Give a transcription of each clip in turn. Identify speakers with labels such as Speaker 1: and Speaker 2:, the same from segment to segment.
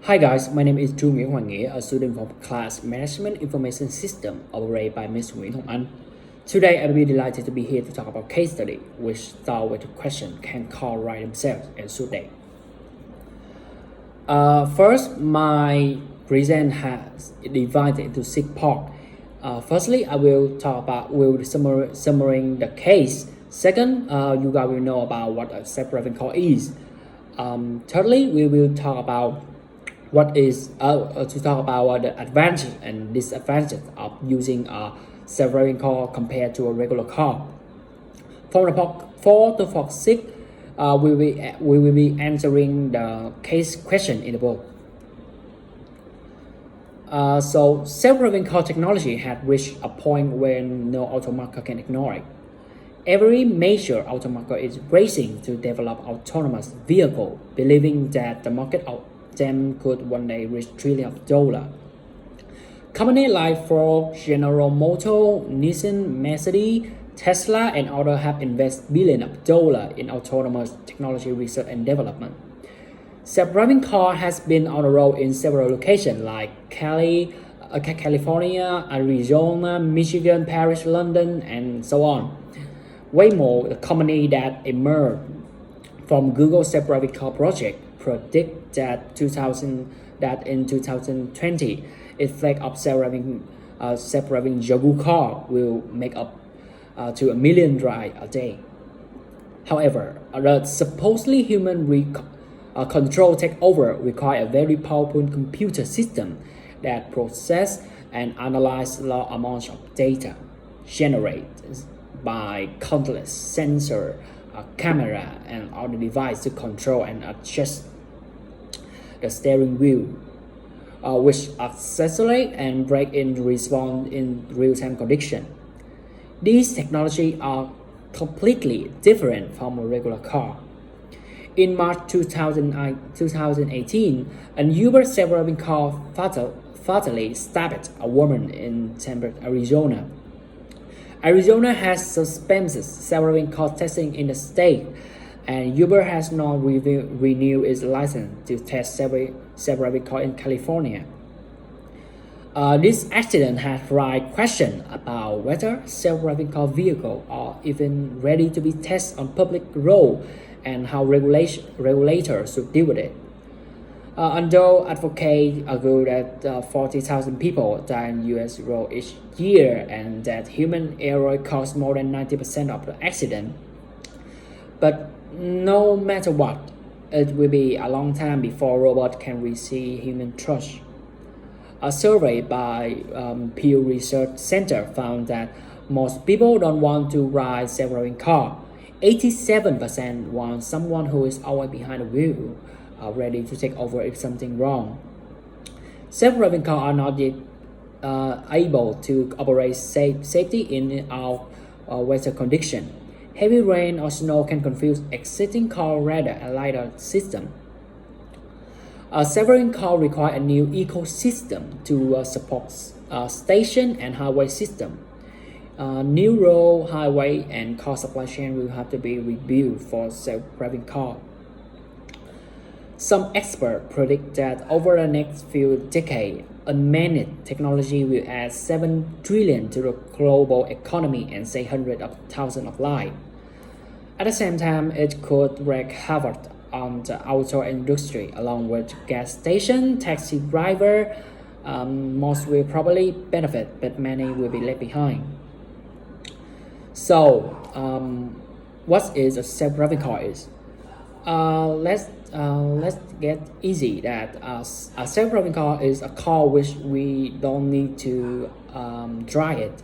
Speaker 1: Hi guys, my name is Trương, Nguyễn, Hoàng, Nghĩa, a student from class Management Information System operated by Ms. Nguyễn, Hồng. Today I will be delighted to be here to talk about case study which start with the question, can cars ride themselves and should they? First, my present has divided into 6 parts. Firstly, I will summarizing the case. Second, you guys will know about what a self-driving car is. Thirdly, we will talk about the advantage and disadvantage of using a self-driving car compared to a regular car. From the part 4 to part 6, we will be answering the case question in the book. So self-driving car technology has reached a point where no automaker can ignore it. Every major automaker is racing to develop autonomous vehicle, believing that the market of them could one day reach trillions of dollars. Companies like Ford, General Motors, Nissan, Mercedes, Tesla, and others have invested billions of dollars in autonomous technology research and development. Self-driving car has been on the road in several locations like California, Arizona, Michigan, Paris, London, and so on. Waymo, the company that emerged from Google's self-driving car project, predict that in 2020, its fleet of self-driving Jaguar car will make up to 1 million rides a day. However, the supposedly human control takeover require a very powerful computer system that process and analyze large amounts of data generated by countless sensor, camera, and other devices to control and adjust the steering wheel, which accelerate and brake in response in real-time condition. These technologies are completely different from a regular car. In March 2018, an Uber self-driving car fatally stabbed a woman in Tempe, Arizona. Arizona has suspended self-driving car testing in the state, and Uber has not renewed its license to test self-driving car in California. This accident has raised questions about whether self-driving car vehicles are even ready to be tested on public roads and how regulators should deal with it. Although advocates argue that 40,000 people die on U.S. roads each year and that human error causes more than 90% of the accident, but no matter what, it will be a long time before robots can receive human trust. A survey by Pew Research Center found that most people don't want to ride self-driving car. 87% want someone who is always behind the wheel, ready to take over if something wrong. Self-driving cars are not yet able to operate safety in our weather condition. Heavy rain or snow can confuse existing car radar and lidar system. Self-driving cars require a new ecosystem to support station and highway system. New road, highway, and car supply chain will have to be rebuilt for self-driving car. Some experts predict that over the next few decades, unmanned technology will add 7 trillion to the global economy and save hundreds of thousands of lives. At the same time, it could wreak havoc on the auto industry, along with gas station, taxi driver. Most will probably benefit, but many will be left behind. So, what is a self-driving car is? Let's get easy that a self-driving car is a car which we don't need to drive it.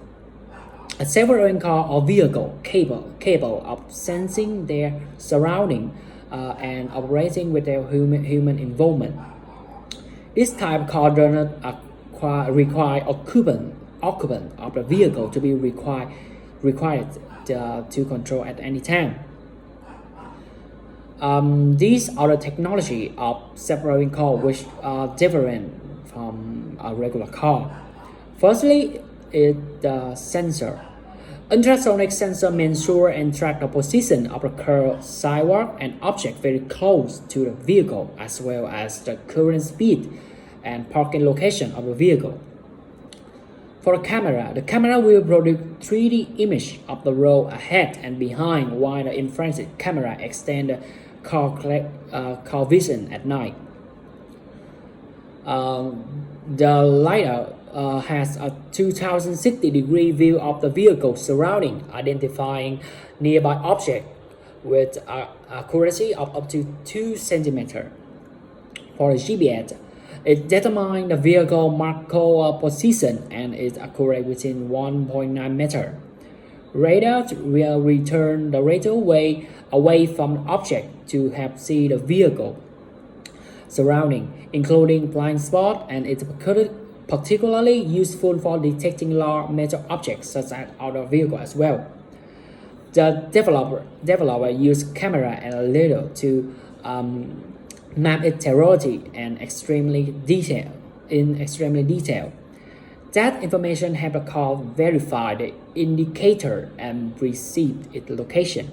Speaker 1: A self-driving car or vehicle capable of sensing their surrounding and operating with their human involvement. This type of car does not require occupant of the vehicle to be required to control at any time. These are the technology of self-driving car which are different from a regular car. Firstly, is the sensor. Ultrasonic sensor measure and track the position of the car, sidewalk, and object very close to the vehicle, as well as the current speed and parking location of the vehicle. For the camera will produce 3D image of the road ahead and behind, while the infrared camera extends the car vision at night. The LiDAR has a 2060-degree view of the vehicle surrounding, identifying nearby objects with accuracy of up to 2 cm. For the GPS, it determines the vehicle marker position and is accurate within 1.9 meters. Radar will return the radio wave away from the object to help see the vehicle surrounding, including blind spot, and it's particularly useful for detecting large metal objects such as other vehicles as well. The developer used camera and LiDAR to map its territory and extremely detailed. That information helped the car verify the indicator and receive its location.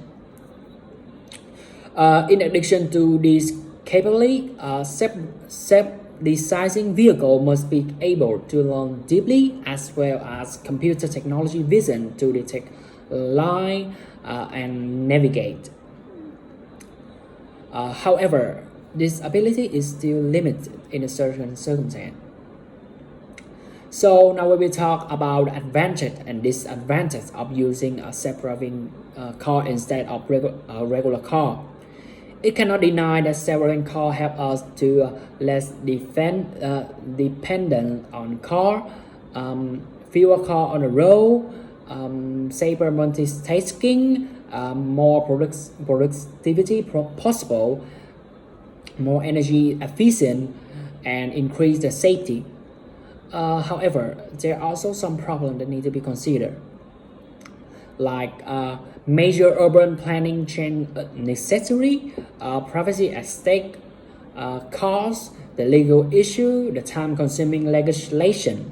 Speaker 1: In addition to this capability, self-designing vehicle must be able to learn deeply, as well as computer technology vision to detect line and navigate. However, this ability is still limited in a certain circumstance. So now we will talk about advantage and disadvantage of using a self-driving car instead of a regular car. It cannot deny that self-driving car help us to less dependent on car, fewer car on the road, safer multitasking, more productivity possible, more energy efficient, and increase the safety. However, there are also some problems that need to be considered, like major urban planning change necessary, privacy at stake, cost, the legal issue, the time-consuming legislation.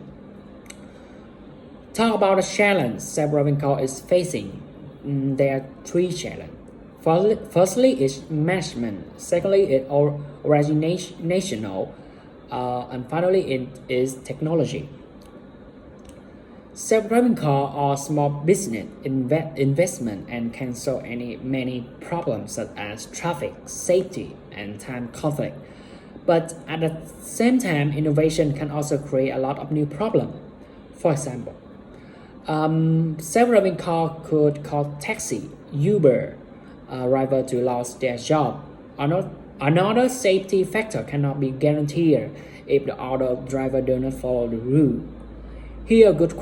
Speaker 1: Talk about the challenge self-driving car is facing. There are 3 challenges. Firstly, it's management. Secondly, it's organizational. And finally, it is technology. Self-driving cars are small business investment and can solve many problems such as traffic, safety, and time conflict. But at the same time, innovation can also create a lot of new problems. For example, self-driving car could call taxi, Uber, driver to lose their job. Another safety factor cannot be guaranteed if the other driver does not follow the rule. Here is a good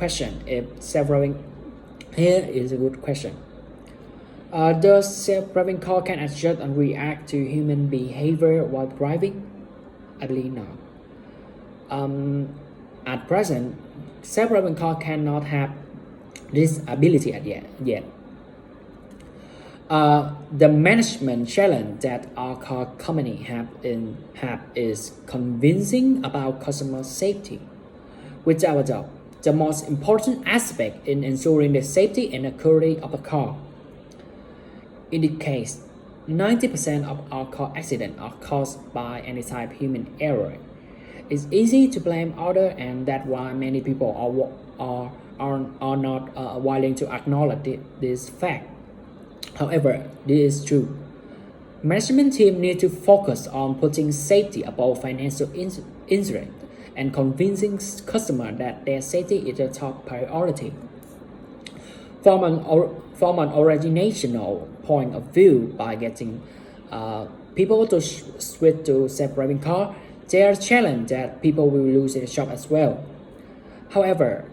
Speaker 1: question. Does self-driving car can adjust and react to human behavior while driving? I believe not. At present, self-driving car cannot have this ability yet. The management challenge that our car company have is convincing about customer safety. Without a doubt, the most important aspect in ensuring the safety and security of a car. In this case, 90% of our car accidents are caused by any type of human error. It's easy to blame others, and that's why many people are not willing to acknowledge this fact. However, this is true. Management team need to focus on putting safety above financial interest and convincing customers that their safety is the top priority. From an organizational point of view, by getting people to switch to self-driving car, there are challenges that people will lose their job as well. However,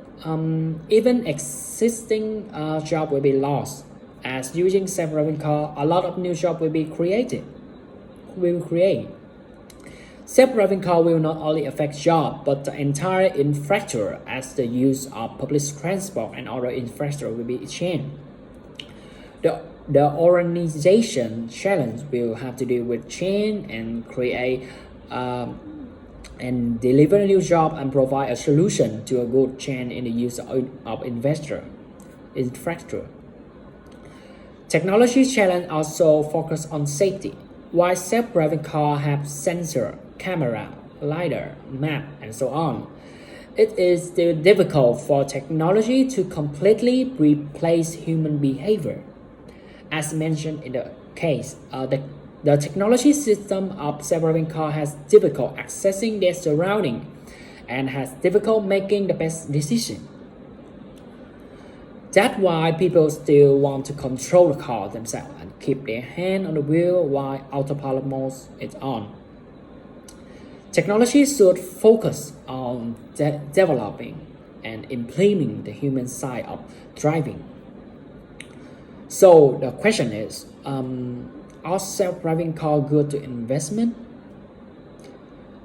Speaker 1: even existing jobs will be lost. As using self-driving car, a lot of new jobs will be created. Self-driving car will not only affect jobs, but the entire infrastructure, as the use of public transport and other infrastructure will be changed. The organization challenge will have to deal with change and create and deliver a new job and provide a solution to a good change in the use of investor. infrastructure. Technology challenge also focus on safety. While self-driving cars have sensor, camera, lidar, map, and so on, it is still difficult for technology to completely replace human behavior. As mentioned in the case, the technology system of self-driving car has difficult accessing their surrounding and has difficult making the best decision. That's why people still want to control the car themselves and keep their hand on the wheel while autopilot mode is on. Technology should focus on developing and implementing the human side of driving. So the question is, are self-driving cars good to investment?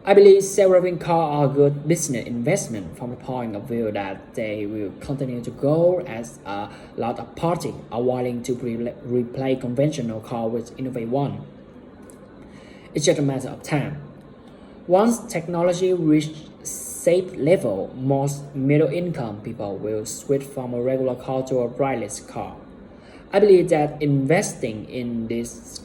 Speaker 1: I believe self-driving cars are good business investment from the point of view that they will continue to grow as a lot of parties are willing to replace conventional cars with innovative one. It's just a matter of time. Once technology reaches safe level, most middle-income people will switch from a regular car to a driverless car. I believe that investing in this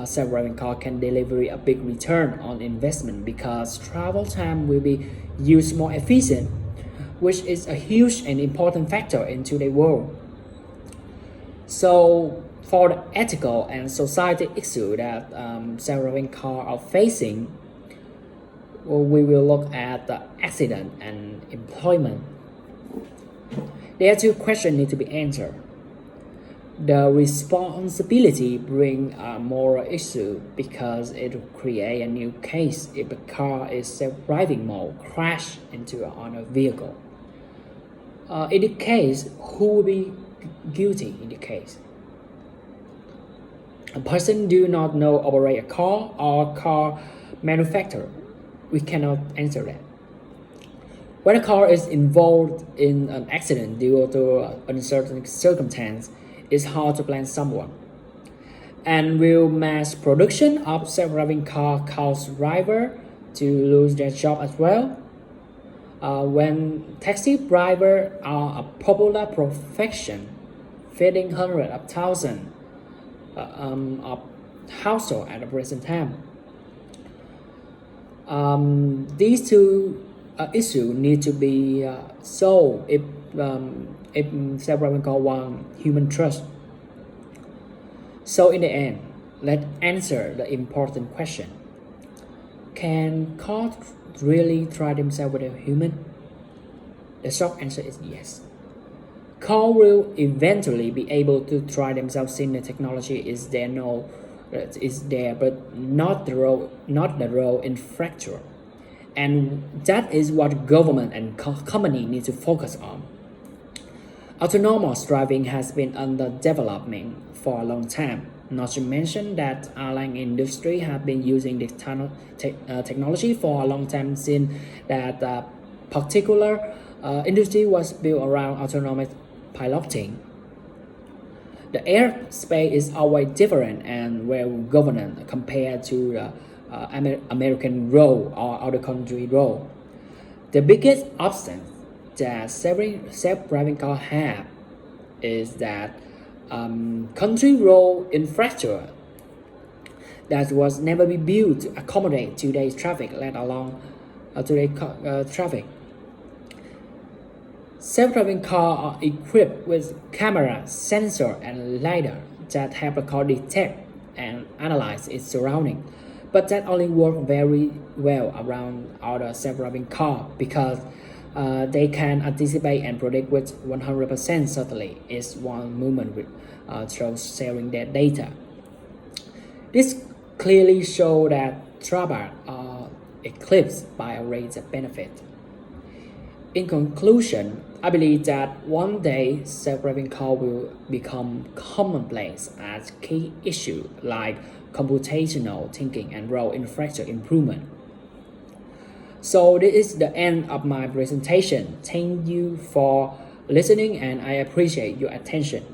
Speaker 1: self-driving car can deliver a big return on investment because travel time will be used more efficient, which is a huge and important factor in today's world. So for the ethical and society issue that self-driving cars are facing, we will look at the accident and employment. There are two questions need to be answered. The responsibility brings a moral issue because it will create a new case if a car is self-driving mode crash into another vehicle. In the case, who will be guilty in the case? A person do not know operate a car or car manufacturer. We cannot answer that. When a car is involved in an accident due to uncertain circumstance, it's hard to blame someone. And will mass production of self-driving car cause drivers to lose their job as well? When taxi drivers are a popular profession, feeding hundreds of thousands of households at the present time. These two issues need to be solved if self-driving car want human trust. So in the end, let's answer the important question. Can cars really try themselves with a human? The short answer is yes. Cars will eventually be able to try themselves since the technology is there, but not the road infrastructure. And that is what government and company need to focus on. Autonomous driving has been under development for a long time. Not to mention that airline industry have been using this technology for a long time since that particular industry was built around autonomous piloting. The airspace is always different and well governed compared to the American road or other country road. The biggest obstacle that self-driving cars have is that country road infrastructure that was never be built to accommodate today's traffic, let alone today's traffic. Self-driving cars are equipped with camera, sensor, and lidar that help the car detect and analyze its surroundings. But that only works very well around other self-driving cars because they can anticipate and predict with 100% certainty its one movement through sharing their data. This clearly shows that drawbacks are eclipsed by a range of benefits. In conclusion, I believe that one day self-driving car will become commonplace as key issues like computational thinking and road infrastructure improvement. So this is the end of my presentation. Thank you for listening and I appreciate your attention.